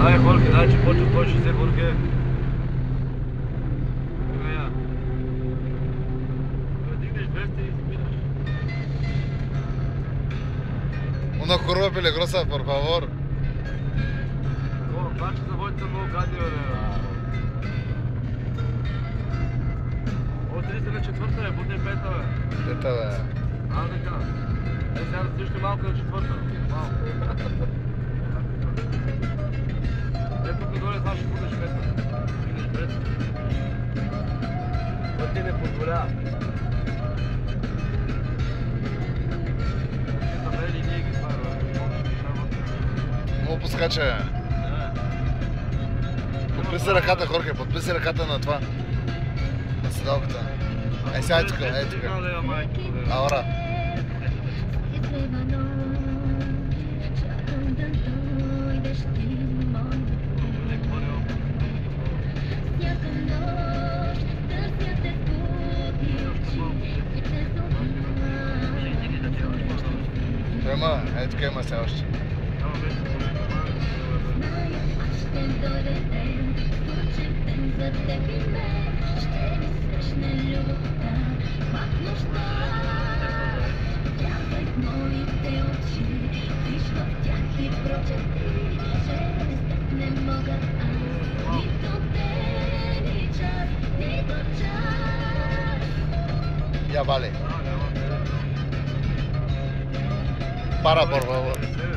Дай, Jorge, дай, че почва 160, Jorge. Дигнеш 200 и спираш. Una curva peligrosa, por favor. Бача заводите са много гадни, бе. О, 304-та, бе, бутне 5-та, бе. Ето, бе. Така. Сега да стиште малко на 4-та. Малко. Тук доле това ще будеш 5-та. Стигнеш 5-та. Това ти не позволява. Табели ние ги сварваме. Много поскача. Подписи ръката, Хорхе, подписи ръката на това. На седалката. Ей, сега е тук, ей тук. Аура. Има, ей тук има все още. Ya vale. Para, por favor.